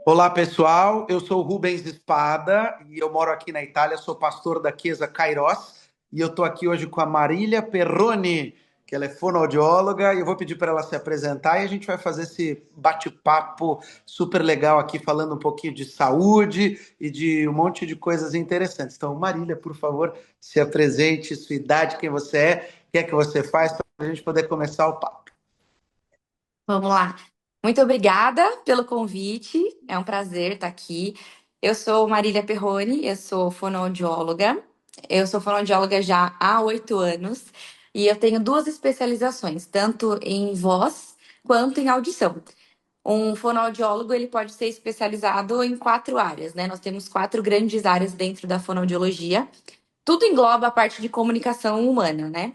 Olá, pessoal. Eu sou o Rubens Espada e eu moro aqui na Itália. Sou pastor da Chiesa Kairos e eu estou aqui hoje com a Marília Perroni, que ela é fonoaudióloga, e eu vou pedir para ela se apresentar e a gente vai fazer esse bate-papo super legal aqui, falando um pouquinho de saúde e de um monte de coisas interessantes. Então, Marília, por favor, se apresente, sua idade, quem você é, o que é que você faz, para a gente poder começar o papo. Vamos lá. Muito obrigada pelo convite. É um prazer estar aqui. Eu sou Marília Perroni, eu sou fonoaudióloga. Eu sou fonoaudióloga já há 8 anos e eu tenho duas especializações, tanto em voz quanto em audição. Um fonoaudiólogo ele pode ser especializado em 4 áreas, né? Nós temos 4 grandes áreas dentro da fonoaudiologia. Tudo engloba a parte de comunicação humana, né?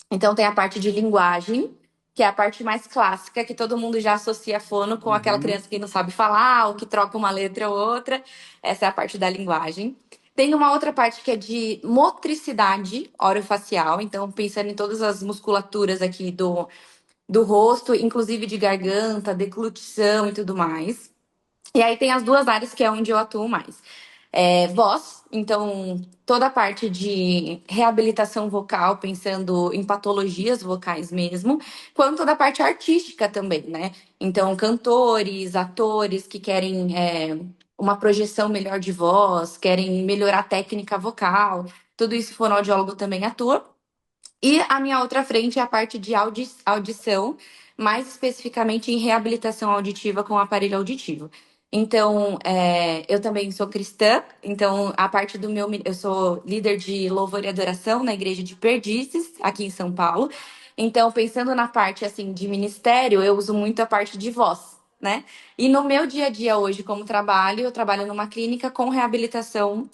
Então tem a parte de linguagem, que é a parte mais clássica, que todo mundo já associa fono com aquela Uhum. criança que não sabe falar, ou que troca uma letra ou outra. Essa é a parte da linguagem. Tem uma outra parte que é de motricidade orofacial, então pensando em todas as musculaturas aqui do rosto, inclusive de garganta, deglutição e tudo mais. E aí tem as duas áreas que é onde eu atuo mais. Voz, então toda a parte de reabilitação vocal, pensando em patologias vocais mesmo, quanto da parte artística também, né? Então, cantores, atores que querem uma projeção melhor de voz, querem melhorar a técnica vocal, tudo isso o fonoaudiólogo também atua. E a minha outra frente é a parte de audição, mais especificamente em reabilitação auditiva com aparelho auditivo. Então, eu também sou cristã, então a parte do meu. Eu sou líder de louvor e adoração na igreja de Perdizes, aqui em São Paulo. Então, pensando na parte assim de ministério, eu uso muito a parte de voz, né? E no meu dia a dia hoje, como trabalho, eu trabalho numa clínica com reabilitação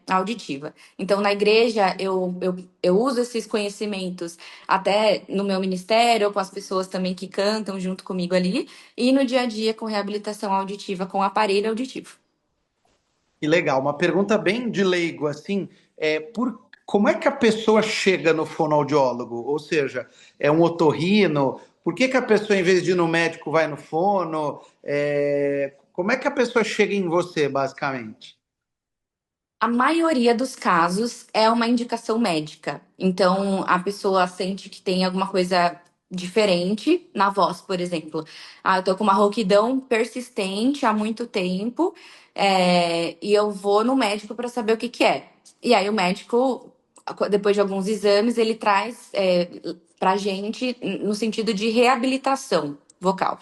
auditiva. Então, na igreja, eu uso esses conhecimentos até no meu ministério, com as pessoas também que cantam junto comigo ali, e no dia a dia com reabilitação auditiva com aparelho auditivo. Que legal. Uma pergunta bem de leigo, assim, como é que a pessoa chega no fonoaudiólogo? Ou seja, é um otorrino? Por que que a pessoa, em vez de ir no médico, vai no fono? Como é que a pessoa chega em você, basicamente? A maioria dos casos é uma indicação médica. Então, a pessoa sente que tem alguma coisa diferente na voz, por exemplo. Ah, eu tô com uma rouquidão persistente há muito tempo, e eu vou no médico para saber o que que é. E aí, o médico, depois de alguns exames, ele traz pra gente no sentido de reabilitação vocal.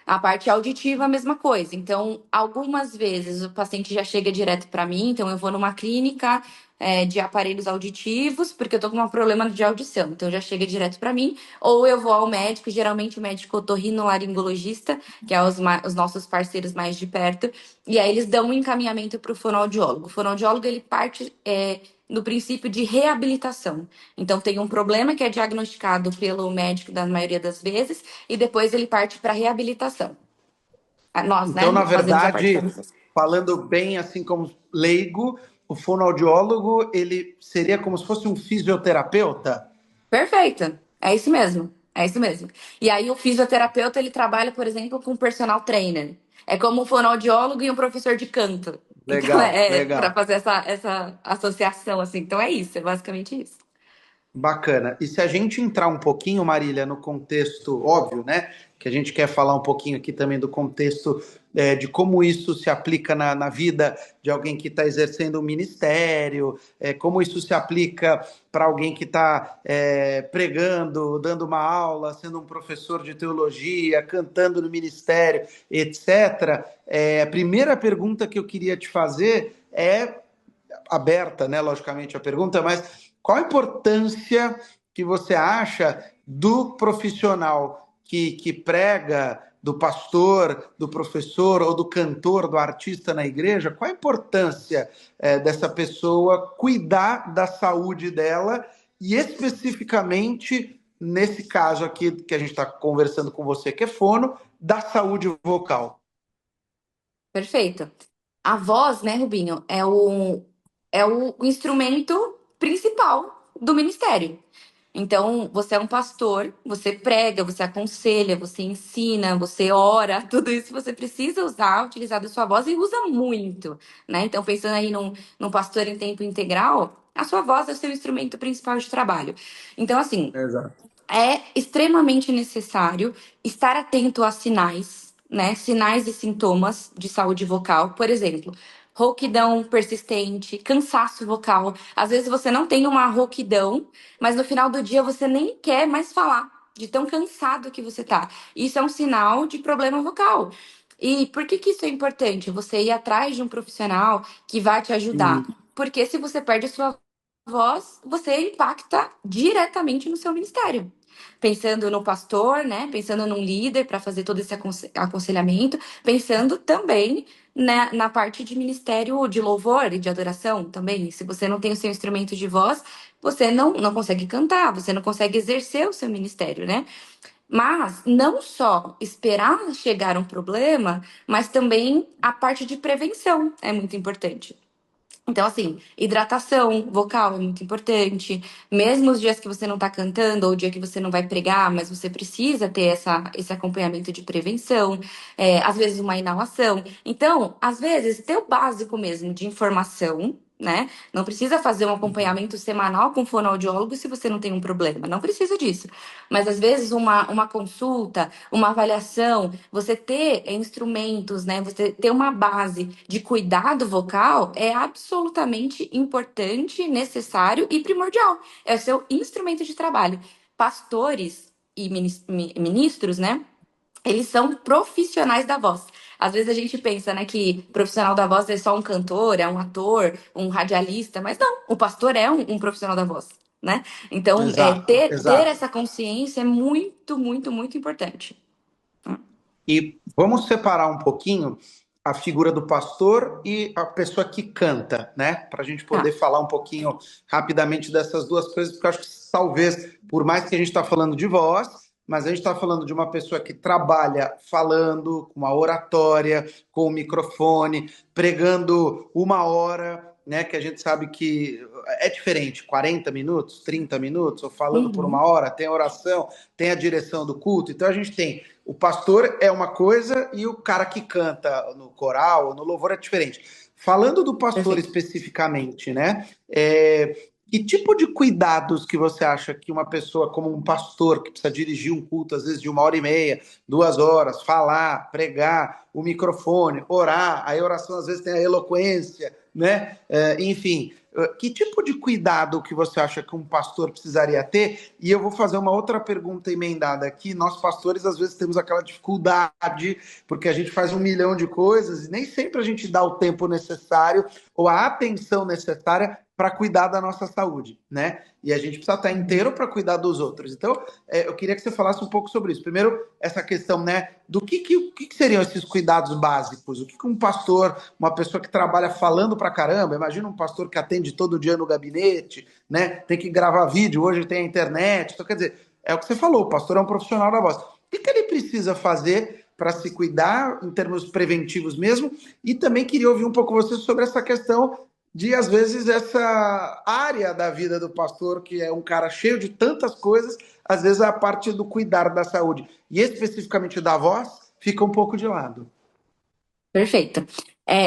A parte auditiva, a mesma coisa. Então, algumas vezes o paciente já chega direto para mim, então eu vou numa clínica de aparelhos auditivos, porque eu tô com um problema de audição, então já chega direto para mim, ou eu vou ao médico, geralmente o médico otorrinolaringologista, que é os nossos parceiros mais de perto, e aí eles dão um encaminhamento para o fonoaudiólogo. O fonoaudiólogo, ele parte no princípio de reabilitação. Então, tem um problema que é diagnosticado pelo médico da maioria das vezes, e depois ele parte para reabilitação. Nós, Então, né, na fazemos a parte da verdade, reabilitação. falando bem assim como leigo, o fonoaudiólogo, ele seria como se fosse um fisioterapeuta? Perfeito. É isso mesmo. É isso mesmo. E aí o fisioterapeuta, ele trabalha, por exemplo, com personal trainer. É como um fonoaudiólogo e um professor de canto. Então Legal, é para legal. fazer essa associação assim. Então é isso, é basicamente isso. Bacana. E se a gente entrar um pouquinho, Marília, no contexto óbvio, né? Que a gente quer falar um pouquinho aqui também do contexto de como isso se aplica na vida de alguém que está exercendo um ministério, como isso se aplica para alguém que está pregando, dando uma aula, sendo um professor de teologia, cantando no ministério, etc. A primeira pergunta que eu queria te fazer é aberta, né, logicamente, a pergunta, mas qual a importância que você acha do profissional que prega, do pastor, do professor ou do cantor, do artista na igreja? Qual a importância dessa pessoa cuidar da saúde dela e especificamente nesse caso aqui que a gente está conversando com você, que é fono, da saúde vocal? Perfeito. A voz, né, Rubinho, é o instrumento principal do ministério. Então, você é um pastor, você prega, você aconselha, você ensina, você ora, tudo isso você precisa usar, utilizar da sua voz e usa muito, né? Então, pensando aí num pastor em tempo integral, a sua voz é o seu instrumento principal de trabalho. Então, assim, Exato. é extremamente necessário estar atento a sinais, né? Sinais e sintomas de saúde vocal. Por exemplo, rouquidão persistente, cansaço vocal. Às vezes você não tem uma rouquidão, mas no final do dia você nem quer mais falar, de tão cansado que você tá. Isso é um sinal de problema vocal. E por que que isso é importante? Você ir atrás de um profissional que vai te ajudar. Uhum. Porque se você perde a sua voz, você impacta diretamente no seu ministério. Pensando no pastor, né? Pensando num líder para fazer todo esse aconselhamento, pensando também na parte de ministério de louvor e de adoração também. Se você não tem o seu instrumento de voz, você não consegue cantar, você não consegue exercer o seu ministério, né? Mas não só esperar chegar um problema, mas também a parte de prevenção é muito importante. Então, assim, hidratação vocal é muito importante. Mesmo os dias que você não tá cantando, ou o dia que você não vai pregar, mas você precisa ter esse acompanhamento de prevenção. Às vezes, uma inalação. Então, às vezes, ter o básico mesmo de informação, né? Não precisa fazer um acompanhamento semanal com fonoaudiólogo se você não tem um problema. Não precisa disso. Mas, às vezes, uma consulta, uma avaliação, você ter instrumentos, né? Você ter uma base de cuidado vocal é absolutamente importante, necessário e primordial. É o seu instrumento de trabalho. Pastores e ministros, né? Eles são profissionais da voz. Às vezes a gente pensa, né, que profissional da voz é só um cantor, é um ator, um radialista, mas não, o pastor é um profissional da voz, né? Então, Exato, ter exato. essa consciência é muito, muito, muito importante. E vamos separar um pouquinho a figura do pastor e a pessoa que canta, né? Para a gente poder Tá. falar um pouquinho rapidamente dessas duas coisas, porque eu acho que talvez, por mais que a gente está falando de voz, mas a gente está falando de uma pessoa que trabalha falando, com uma oratória, com o microfone, pregando 1 hora, né? Que a gente sabe que é diferente, 40 minutos, 30 minutos, ou falando por Uhum. 1 hora, tem a oração, tem a direção do culto. Então a gente tem o pastor é uma coisa e o cara que canta no coral, no louvor é diferente. Falando do pastor Perfeito. especificamente, né? Que tipo de cuidados que você acha que uma pessoa como um pastor que precisa dirigir um culto às vezes de 1 hora e meia, 2 horas, falar, pregar, o microfone, orar, a oração às vezes tem a eloquência, né? Enfim, que tipo de cuidado que você acha que um pastor precisaria ter? E eu vou fazer uma outra pergunta emendada aqui. Nós pastores às vezes temos aquela dificuldade porque a gente faz 1 milhão de coisas e nem sempre a gente dá o tempo necessário ou a atenção necessária para cuidar da nossa saúde, né? E a gente precisa estar inteiro para cuidar dos outros. Então, eu queria que você falasse um pouco sobre isso. Primeiro, essa questão, né, do que seriam esses cuidados básicos? O que um pastor, uma pessoa que trabalha falando para caramba, imagina um pastor que atende todo dia no gabinete, né? Tem que gravar vídeo, hoje tem a internet. Então, quer dizer, é o que você falou, o pastor é um profissional da voz. O que ele precisa fazer para se cuidar em termos preventivos mesmo? E também queria ouvir um pouco você sobre essa questão de, às vezes, essa área da vida do pastor, que é um cara cheio de tantas coisas, às vezes a parte do cuidar da saúde, e especificamente da voz, fica um pouco de lado. Perfeito.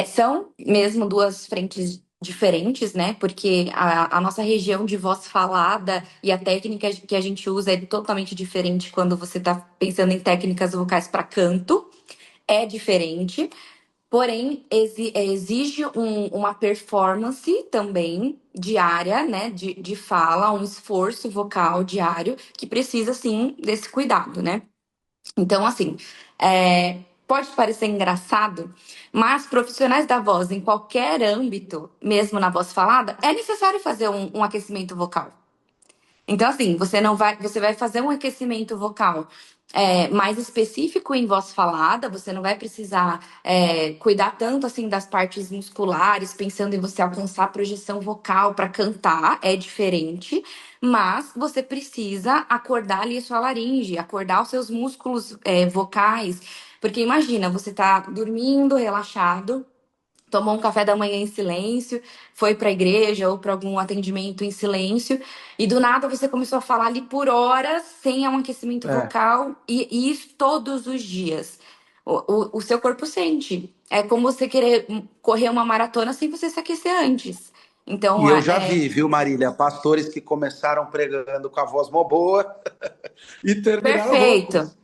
São mesmo duas frentes diferentes, né? Porque a nossa região de voz falada e a técnica que a gente usa é totalmente diferente quando você está pensando em técnicas vocais para canto. É diferente, porém exige uma performance também diária, né? De fala, um esforço vocal diário que precisa, sim, desse cuidado, né? Então, assim, pode parecer engraçado, mas profissionais da voz em qualquer âmbito, mesmo na voz falada, é necessário fazer um aquecimento vocal. Então, assim, você vai fazer um aquecimento vocal mais específico em voz falada, você não vai precisar cuidar tanto assim das partes musculares, pensando em você alcançar projeção vocal para cantar, é diferente, mas você precisa acordar ali a sua laringe, acordar os seus músculos vocais, porque imagina, você tá dormindo, relaxado, tomou um café da manhã em silêncio, foi para a igreja ou para algum atendimento em silêncio, e do nada você começou a falar ali por horas, sem um aquecimento É. vocal, e isso todos os dias. O seu corpo sente. É como você querer correr uma maratona sem você se aquecer antes. E Então, eu já vi, viu, Marília, pastores que começaram pregando com a voz mó boa e terminaram perfeito. roucos.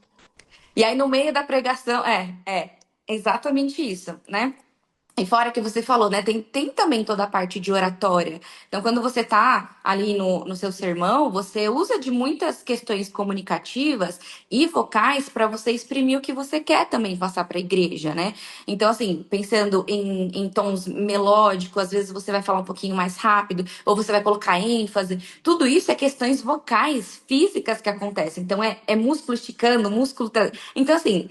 E aí, no meio da pregação, é exatamente isso, né? E fora que você falou, né? Tem também toda a parte de oratória. Então, quando você tá ali no seu sermão, você usa de muitas questões comunicativas e vocais para você exprimir o que você quer também passar para a igreja, né? Então, assim, pensando em tons melódicos, às vezes você vai falar um pouquinho mais rápido, ou você vai colocar ênfase. Tudo isso é questões vocais, físicas que acontecem. Então, é músculo esticando, músculo. Então, assim,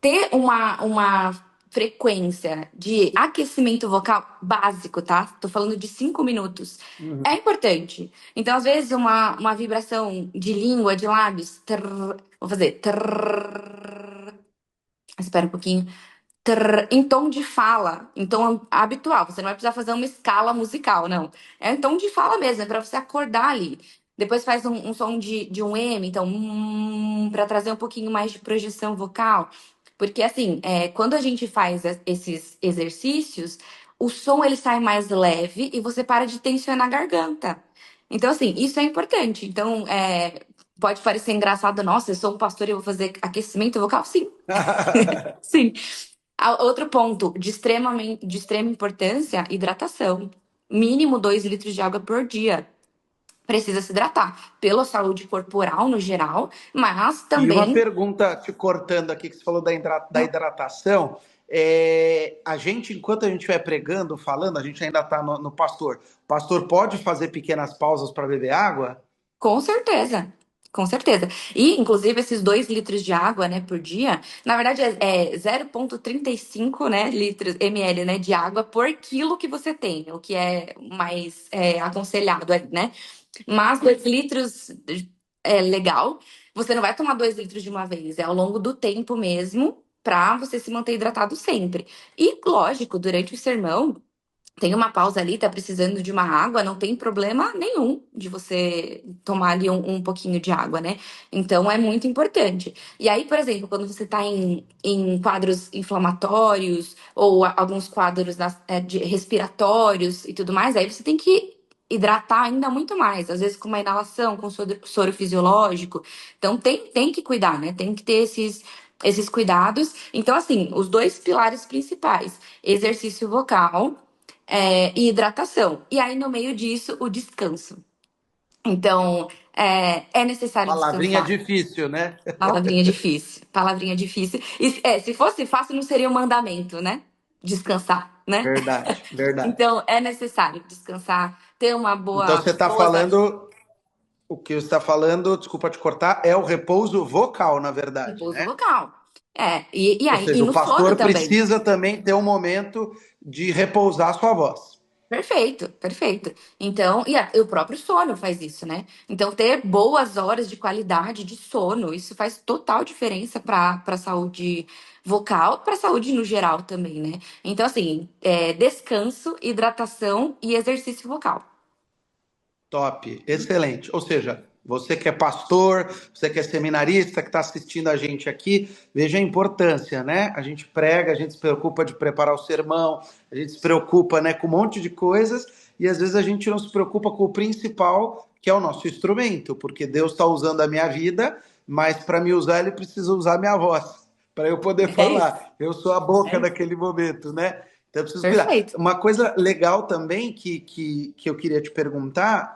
ter uma frequência de aquecimento vocal básico, tá? Tô falando de 5 minutos. É importante. Então, às vezes, uma vibração de língua, de lábios. Vou fazer. Espera um pouquinho. Em tom de fala, em tom habitual. Você não vai precisar fazer uma escala musical, não. É em tom de fala mesmo, é para você acordar ali. Depois faz um som de um M, então, para trazer um pouquinho mais de projeção vocal. Porque, assim, quando a gente faz esses exercícios, o som ele sai mais leve e você para de tensionar a garganta. Então, assim, isso é importante. Então, pode parecer engraçado, nossa, eu sou um pastor e eu vou fazer aquecimento vocal? Sim, sim. Outro ponto de extrema importância, hidratação. Mínimo 2 litros de água por dia. Precisa se hidratar, pela saúde corporal no geral, mas E uma também. pergunta, te cortando aqui, que você falou da hidratação. A gente, enquanto a gente estiver pregando, falando, a gente ainda está no pastor. O pastor pode fazer pequenas pausas para beber água? Com certeza. Com certeza. E, inclusive, esses 2 litros de água, né, por dia, na verdade é 0,35, né, litros, ml, né, de água por quilo que você tem, o que é mais aconselhado, né? Mas 2 litros é legal. Você não vai tomar 2 litros de uma vez, é ao longo do tempo mesmo, para você se manter hidratado sempre. E, lógico, durante o sermão, tem uma pausa ali, tá precisando de uma água, não tem problema nenhum de você tomar ali um pouquinho de água, né? Então é muito importante. E aí, por exemplo, quando você tá em quadros inflamatórios ou alguns quadros de respiratórios e tudo mais, aí você tem que hidratar ainda muito mais, às vezes com uma inalação, com soro fisiológico. Então tem que cuidar, né? Tem que ter esses cuidados. Então, assim, os dois pilares principais: exercício vocal e hidratação. E aí, no meio disso, o descanso. Então, é necessário Palavrinha descansar. difícil, né? Palavrinha difícil. Palavrinha difícil. E, se fosse fácil, não seria um mandamento, né? Descansar, né? Verdade, verdade. Então, é necessário descansar, ter uma Então você está boas horas falando, o que você está falando, desculpa te cortar, é o repouso vocal, na de verdade, repouso né? vocal. E Ou aí, e seja, o no sono pastor também. precisa também ter um momento de repousar a sua voz. Perfeito, perfeito. Então, e o próprio sono faz isso, né? Então, ter boas horas de qualidade de sono, isso faz total diferença para a saúde vocal, para a saúde no geral também, né? Então, assim, descanso, hidratação e exercício vocal. Top, excelente. Ou seja, você que é pastor, você que é seminarista, que está assistindo a gente aqui, veja a importância, né? A gente prega, a gente se preocupa de preparar o sermão, a gente se preocupa, né, com um monte de coisas e às vezes a gente não se preocupa com o principal, que é o nosso instrumento, porque Deus está usando a minha vida, mas para me usar, Ele precisa usar a minha voz, para eu poder É isso. falar. Eu sou a É boca isso. naquele momento, né? Então, eu preciso cuidar. Perfeito. Uma coisa legal também que eu queria te perguntar,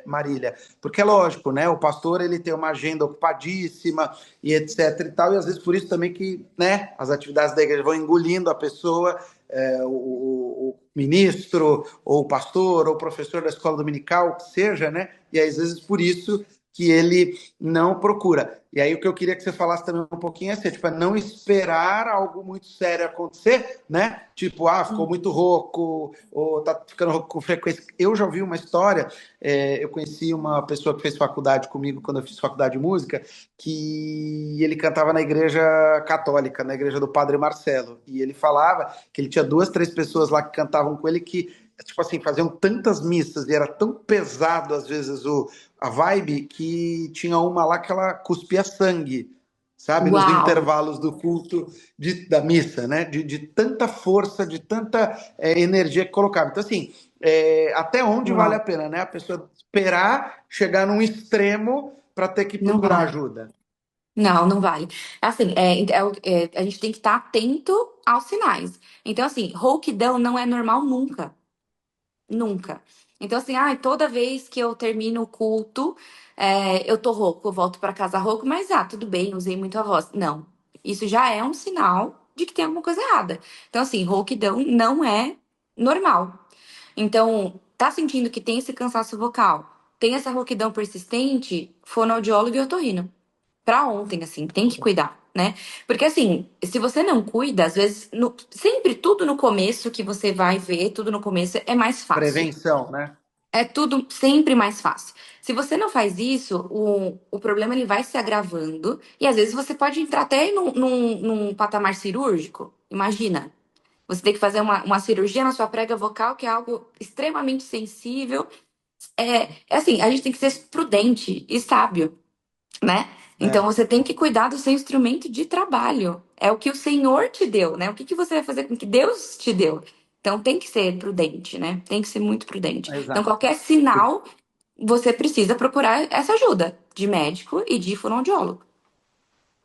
Marília, porque é lógico, né? O pastor ele tem uma agenda ocupadíssima e etc e tal, e às vezes por isso também que, né, as atividades da igreja vão engolindo a pessoa, o ministro, ou o pastor, ou o professor da escola dominical, que seja, né? E às vezes por isso que ele não procura. E aí o que eu queria que você falasse também um pouquinho é assim, tipo, é não esperar algo muito sério acontecer, né? Tipo, ficou muito rouco, ou tá ficando rouco com frequência. Eu já ouvi uma história, eu conheci uma pessoa que fez faculdade comigo quando eu fiz faculdade de música, que ele cantava na igreja católica, na igreja do Padre Marcelo. E ele falava que ele tinha duas, três pessoas lá que cantavam com ele que, tipo assim, faziam tantas missas e era tão pesado às vezes a vibe que tinha uma lá que ela cuspia sangue, sabe, nos Uau! intervalos do culto da missa, né? De tanta força, de tanta energia que colocava. Então, assim, até onde vale Uau! a pena, né? A pessoa esperar chegar num extremo para ter que Não procurar vale. ajuda. Não, não vale. Assim, a gente tem que estar atento aos sinais. Então, assim, rouquidão não é normal nunca. Nunca. Então, assim, toda vez que eu termino o culto, eu tô rouco, eu volto para casa rouco, mas tudo bem, usei muito a voz. Não. Isso já é um sinal de que tem alguma coisa errada. Então, assim, rouquidão não é normal. Então, tá sentindo que tem esse cansaço vocal, tem essa rouquidão persistente, fonoaudiólogo e otorrino pra ontem, assim, tem que cuidar, né? Porque assim, se você não cuida, às vezes, sempre tudo no começo que você vai ver, tudo no começo é mais fácil. Prevenção, né? É tudo sempre mais fácil. Se você não faz isso, o problema ele vai se agravando e às vezes você pode entrar até num patamar cirúrgico. Imagina, você tem que fazer uma cirurgia na sua prega vocal, que é algo extremamente sensível. É assim, a gente tem que ser prudente e sábio, né? Então É, você tem que cuidar do seu instrumento de trabalho. É o que o Senhor te deu, né? O que que você vai fazer com o que Deus te deu? Então tem que ser prudente, né? Tem que ser muito prudente. Então exato. qualquer sinal, você precisa procurar essa ajuda de médico e de fonoaudiólogo.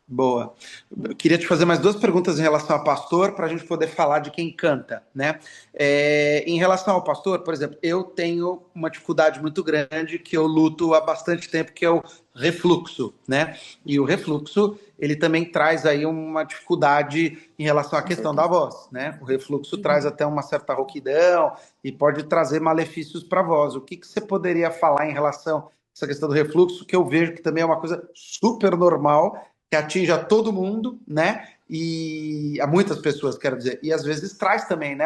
Boa. Eu queria te fazer mais duas perguntas em relação ao pastor, para a gente poder falar de quem canta, né? Em relação ao pastor, por exemplo, eu tenho uma dificuldade muito grande que eu luto há bastante tempo, que é o refluxo, né? E o refluxo, ele também traz aí uma dificuldade em relação à Com questão da certeza. voz, né? O refluxo traz Uhum. até uma certa rouquidão e pode trazer malefícios para a voz. O que que você poderia falar em relação a essa questão do refluxo, que eu vejo que também é uma coisa super normal, que atinge a todo mundo, né? E a muitas pessoas, quero dizer, e às vezes traz também, né,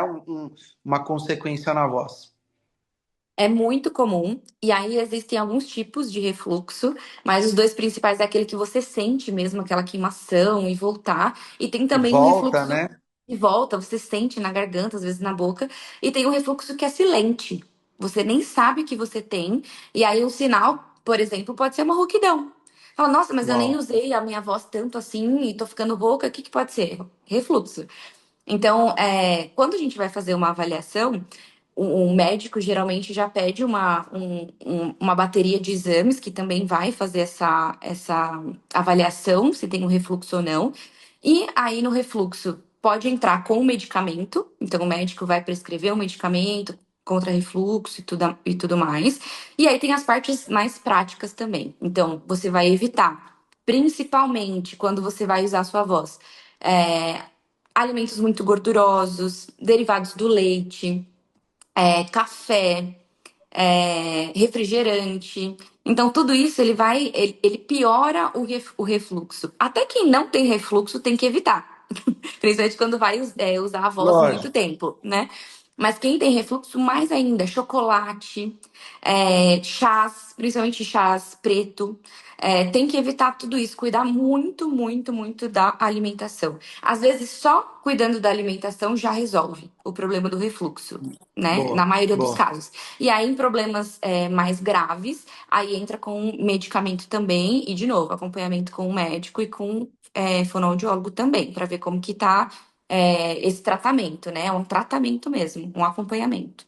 uma consequência na voz. É muito comum, e aí existem alguns tipos de refluxo, mas os dois principais é aquele que você sente mesmo, aquela queimação e voltar, e tem E também o volta, refluxo né? que volta, você sente na garganta, às vezes na boca, e tem o refluxo que é silente, você nem sabe que você tem, e aí o sinal, por exemplo, pode ser uma rouquidão. Fala, nossa, mas eu nem Uau. usei a minha voz tanto assim e tô ficando rouca, o que que pode ser? Refluxo. Então, quando a gente vai fazer uma avaliação, o médico geralmente já pede uma bateria de exames que também vai fazer essa avaliação, se tem um refluxo ou não. E aí, no refluxo, pode entrar com o medicamento, então o médico vai prescrever um medicamento contra refluxo e tudo mais. E aí tem as partes mais práticas também. Então, você vai evitar, principalmente quando você vai usar a sua voz. é, Alimentos muito gordurosos, derivados do leite, café, refrigerante. Então, tudo isso ele piora o refluxo. Até quem não tem refluxo tem que evitar, principalmente quando vai usar a voz muito Lógico. tempo, né? Mas quem tem refluxo, mais ainda, chocolate, chás, principalmente chás preto, tem que evitar tudo isso, cuidar muito, muito, muito da alimentação. Às vezes, só cuidando da alimentação já resolve o problema do refluxo, né? Na Boa, maioria dos boa. casos. E aí, em problemas mais graves, aí entra com medicamento também, e de novo, acompanhamento com o médico e com fonoaudiólogo também, para ver como que tá esse tratamento, né? É um tratamento mesmo, um acompanhamento.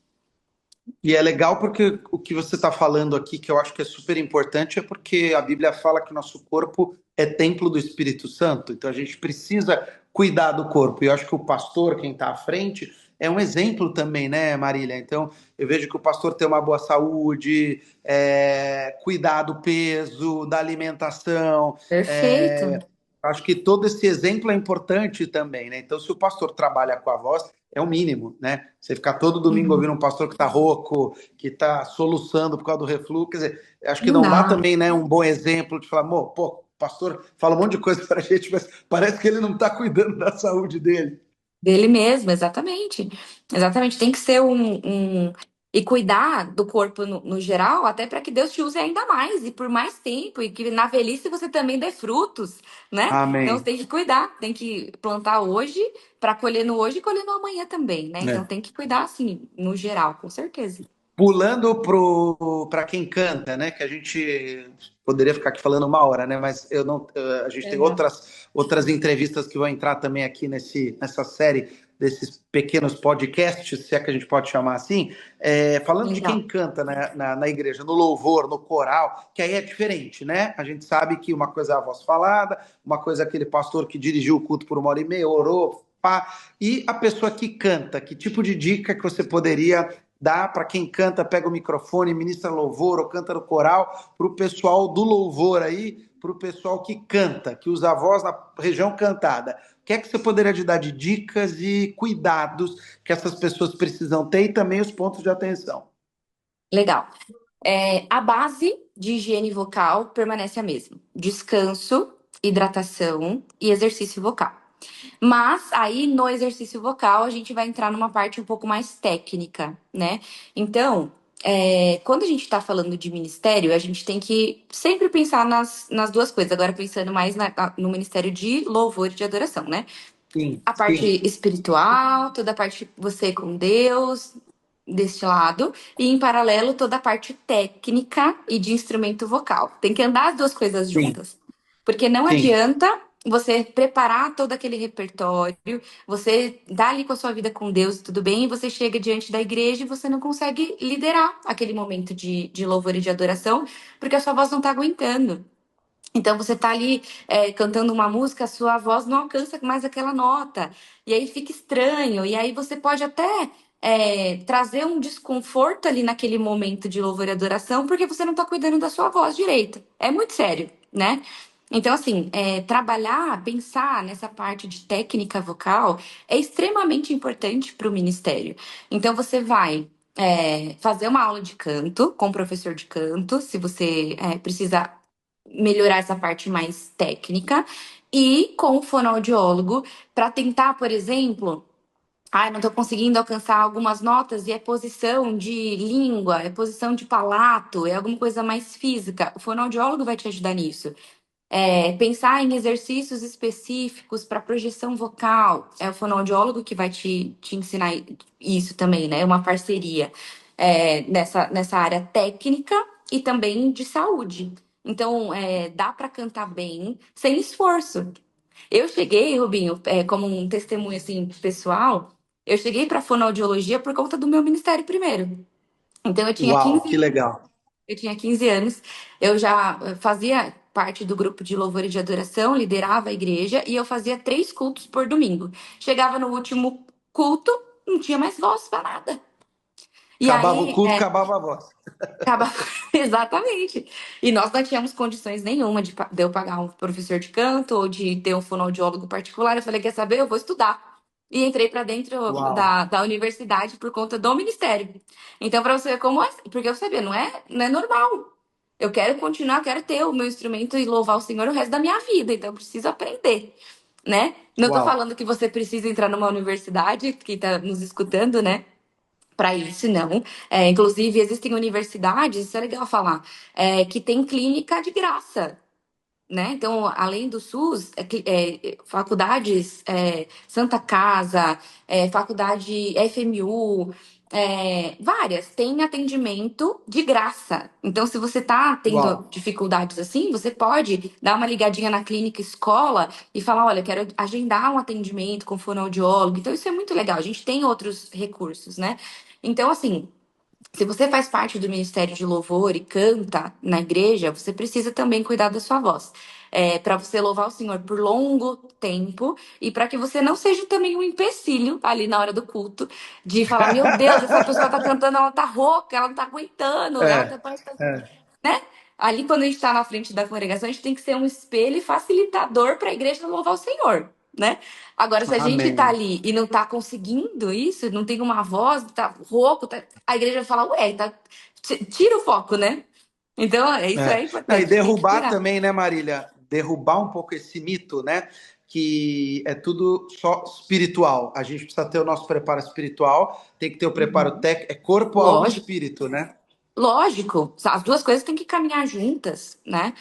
E é legal porque o que você está falando aqui, que eu acho que é super importante, é porque a Bíblia fala que o nosso corpo é templo do Espírito Santo, então a gente precisa cuidar do corpo. E eu acho que o pastor, quem está à frente, é um exemplo também, né, Marília? Então eu vejo que o pastor tem uma boa saúde, cuidar do peso, da alimentação. Perfeito. Acho que todo esse exemplo é importante também, né? Então, se o pastor trabalha com a voz, é o mínimo, né? Você ficar todo domingo Uhum. ouvindo um pastor que está rouco, que está soluçando por causa do refluxo, quer dizer, acho que Não não dá dá. também, né, um bom exemplo de falar, pô, o pastor fala um monte de coisa para a gente, mas parece que ele não está cuidando da saúde dele. Dele mesmo, exatamente. Exatamente. Tem que ser e cuidar do corpo no geral, até para que Deus te use ainda mais e por mais tempo, e que na velhice você também dê frutos, né? Então você Amém. tem que cuidar, tem que plantar hoje para colher no hoje e colher no amanhã também, né? Então É. tem que cuidar assim, no geral, com certeza. Pulando para quem canta, né? Que a gente poderia ficar aqui falando uma hora, né? Mas eu não, a gente tem Legal. outras entrevistas que vão entrar também aqui nessa série desses pequenos podcasts, se é que a gente pode chamar assim, falando de Legal. quem canta na igreja, no louvor, no coral, que aí é diferente, né? A gente sabe que uma coisa é a voz falada, uma coisa é aquele pastor que dirigiu o culto por 1 hora e meia, orou, pá, e a pessoa que canta, que tipo de dica que você poderia dá para quem canta, pega o microfone, ministra louvor ou canta no coral, para o pessoal do louvor aí, para o pessoal que canta, que usa a voz na região cantada. O que é que você poderia dar de dicas e cuidados que essas pessoas precisam ter e também os pontos de atenção? Legal. A base de higiene vocal permanece a mesma: descanso, hidratação e exercício vocal. Mas aí no exercício vocal a gente vai entrar numa parte um pouco mais técnica, né? Então, quando a gente está falando de ministério, a gente tem que sempre pensar nas duas coisas. Agora, pensando mais no ministério de louvor e de adoração, né? Sim, A parte sim, espiritual, toda a parte você com Deus, deste lado, e em paralelo toda a parte técnica e de instrumento vocal. Tem que andar as duas coisas sim, juntas. Porque não sim, adianta você preparar todo aquele repertório, você dá ali com a sua vida com Deus, tudo bem, e você chega diante da igreja e você não consegue liderar aquele momento de louvor e de adoração, porque a sua voz não está aguentando. Então você tá ali cantando uma música, a sua voz não alcança mais aquela nota. E aí fica estranho. E aí você pode até trazer um desconforto ali naquele momento de louvor e adoração, porque você não tá cuidando da sua voz direito. É muito sério, né? Então, assim, trabalhar, pensar nessa parte de técnica vocal é extremamente importante para o ministério. Então, você vai fazer uma aula de canto com o professor de canto, se você precisa melhorar essa parte mais técnica e com o fonoaudiólogo para tentar, por exemplo, não estou conseguindo alcançar algumas notas e é posição de língua, é posição de palato, é alguma coisa mais física. O fonoaudiólogo vai te ajudar nisso. Pensar em exercícios específicos para projeção vocal. É o fonoaudiólogo que vai te ensinar isso também, né? É uma parceria nessa área técnica e também de saúde. Então, dá para cantar bem sem esforço. Eu cheguei, Rubinho, como um testemunho assim pessoal, eu cheguei para fonoaudiologia por conta do meu ministério primeiro. Então, uau, que legal. eu tinha 15 anos, eu já fazia parte do grupo de louvor e de adoração, liderava a igreja e eu fazia 3 cultos por domingo. Chegava no último culto, não tinha mais voz para nada. E Acabava o aí, culto, acabava a voz. acaba... Exatamente. E nós não tínhamos condições nenhuma de eu pagar um professor de canto ou de ter um fonoaudiólogo particular. Eu falei, quer saber? Eu vou estudar. E entrei para dentro Uau, da universidade por conta do ministério. Então, para você ver como é, porque eu sabia, não é normal. Eu quero continuar, quero ter o meu instrumento e louvar o Senhor o resto da minha vida, então eu preciso aprender, né? Não tô uau. falando que você precisa entrar numa universidade, que tá nos escutando, né? Para isso, não. Inclusive, existem universidades, isso é legal falar, que tem clínica de graça, né? Então, além do SUS, faculdades Santa Casa, faculdade FMU, várias têm atendimento de graça. Então, se você está Uau. tendo dificuldades assim, você pode dar uma ligadinha na clínica escola e falar, olha, quero agendar um atendimento com fonoaudiólogo. Então, isso é muito legal. A gente tem outros recursos, né? Então, assim, se você faz parte do Ministério de Louvor e canta na igreja, você precisa também cuidar da sua voz. Para você louvar o Senhor por longo tempo e para que você não seja também um empecilho ali na hora do culto de falar: Meu Deus, essa pessoa tá cantando, ela tá rouca, ela não tá aguentando, ela É, tá, é. né? Ali, quando a gente está na frente da congregação, a gente tem que ser um espelho e facilitador para a igreja louvar o Senhor. né? Agora, se a gente tá Amém. ali e não tá conseguindo isso, não tem uma voz, tá rouco, a igreja vai falar, ué, tá, tira o foco, né? Então, isso É. é Não, e importante, tem que derrubar curar. também, né, Marília? Derrubar um pouco esse mito, né? Que é tudo só espiritual. A gente precisa ter o nosso preparo espiritual, tem que ter o preparo Uhum. técnico, é corpo, alma e Lógico. espírito, né? Lógico, as duas coisas têm que caminhar juntas, né?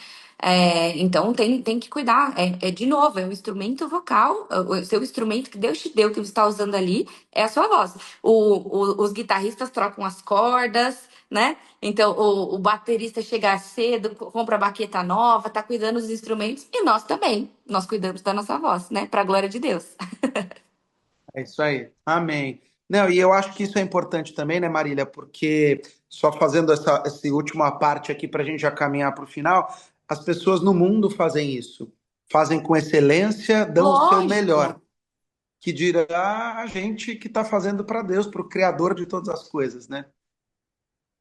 Então tem que cuidar. De novo, é um instrumento vocal, o seu instrumento que Deus te deu, que você está usando ali, é a sua voz. Os guitarristas trocam as cordas, né? Então o baterista chega cedo, compra a baqueta nova, tá cuidando dos instrumentos, e nós também. Nós cuidamos da nossa voz, né? Para a glória de Deus. É isso aí. Amém. Não, e eu acho que isso é importante também, né, Marília? Porque só fazendo essa última parte aqui para a gente já caminhar para o final, as pessoas no mundo fazem isso. Fazem com excelência, dão o seu melhor. Lógico. Que dirá a gente que está fazendo para Deus, para o Criador de todas as coisas, né?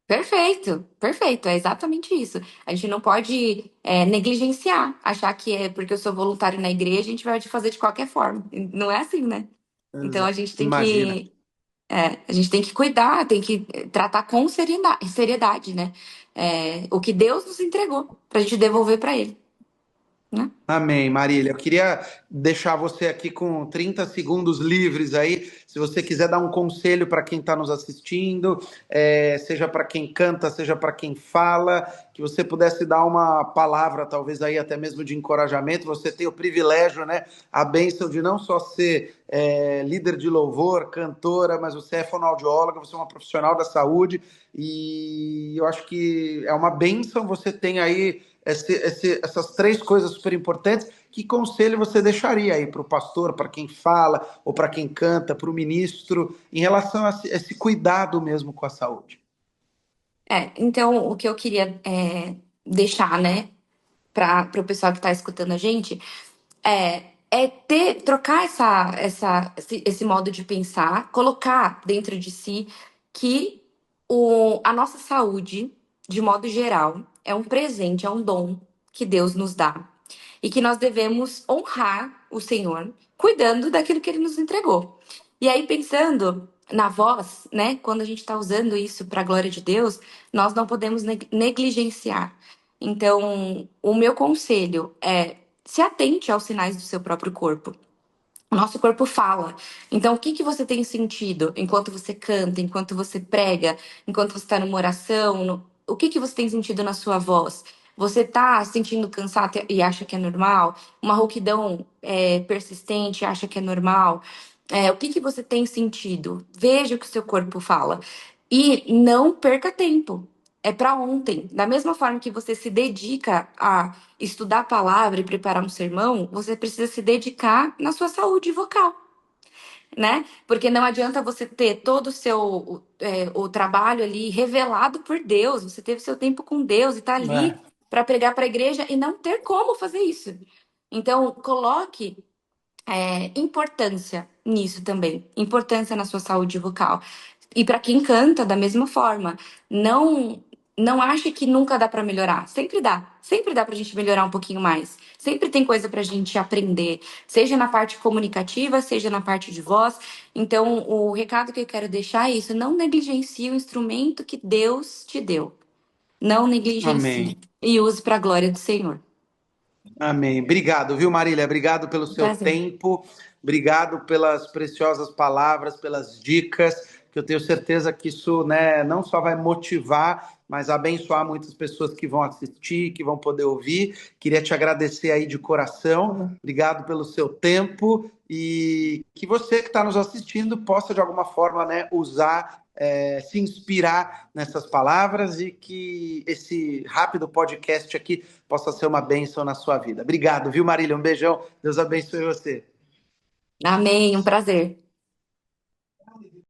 Perfeito, perfeito, é exatamente isso. A gente não pode negligenciar, achar que é porque eu sou voluntário na igreja, a gente vai fazer de qualquer forma. Não é assim, né? Então Imagina. a gente tem que cuidar, tem que tratar com seriedade, né? O que Deus nos entregou para a gente devolver para Ele, né? Amém, Marília. Eu queria deixar você aqui com 30 segundos livres aí, se você quiser dar um conselho para quem está nos assistindo, seja para quem canta, seja para quem fala, que você pudesse dar uma palavra, talvez aí até mesmo de encorajamento. Você tem o privilégio, né, a bênção de não só ser líder de louvor, cantora, mas você é fonoaudióloga, você é uma profissional da saúde, e eu acho que é uma bênção você tem aí essas três coisas super importantes. Que conselho você deixaria aí para o pastor, para quem fala, ou para quem canta, para o ministro, em relação a esse cuidado mesmo com a saúde? Então o que eu queria deixar, né, para o pessoal que está escutando a gente trocar esse modo de pensar, colocar dentro de si que a nossa saúde, de modo geral, é um presente, é um dom que Deus nos dá. E que nós devemos honrar o Senhor, cuidando daquilo que Ele nos entregou. E aí, pensando na voz, né? Quando a gente está usando isso para a glória de Deus, nós não podemos negligenciar. Então, o meu conselho é se atente aos sinais do seu próprio corpo. O nosso corpo fala. Então, o que que você tem sentido enquanto você canta, enquanto você prega, enquanto você está numa oração? O que que você tem sentido na sua voz? Você está sentindo cansado e acha que é normal? Uma rouquidão persistente e acha que é normal? O que que você tem sentido? Veja o que o seu corpo fala. E não perca tempo. É para ontem. Da mesma forma que você se dedica a estudar a palavra e preparar um sermão, você precisa se dedicar na sua saúde vocal, né? Porque não adianta você ter todo o trabalho ali revelado por Deus, você teve seu tempo com Deus e tá ali É. para pregar para a igreja e não ter como fazer isso. Então, coloque importância nisso também, importância na sua saúde vocal. E para quem canta, da mesma forma, não ache que nunca dá para melhorar. Sempre dá para a gente melhorar um pouquinho mais. Sempre tem coisa para a gente aprender, seja na parte comunicativa, seja na parte de voz. Então, o recado que eu quero deixar é isso: não negligencie o instrumento que Deus te deu. Não negligencie Amém. e use para a glória do Senhor. Amém. Obrigado, viu, Marília? Obrigado pelo Um seu prazer. tempo, obrigado pelas preciosas palavras, pelas dicas, que eu tenho certeza que isso, né, não só vai motivar, mas abençoar muitas pessoas que vão assistir, que vão poder ouvir. Queria te agradecer aí de coração, obrigado pelo seu tempo e que você que está nos assistindo possa, de alguma forma, né, usar se inspirar nessas palavras e que esse rápido podcast aqui possa ser uma bênção na sua vida. Obrigado, viu, Marília? Um beijão. Deus abençoe você. Amém, um prazer.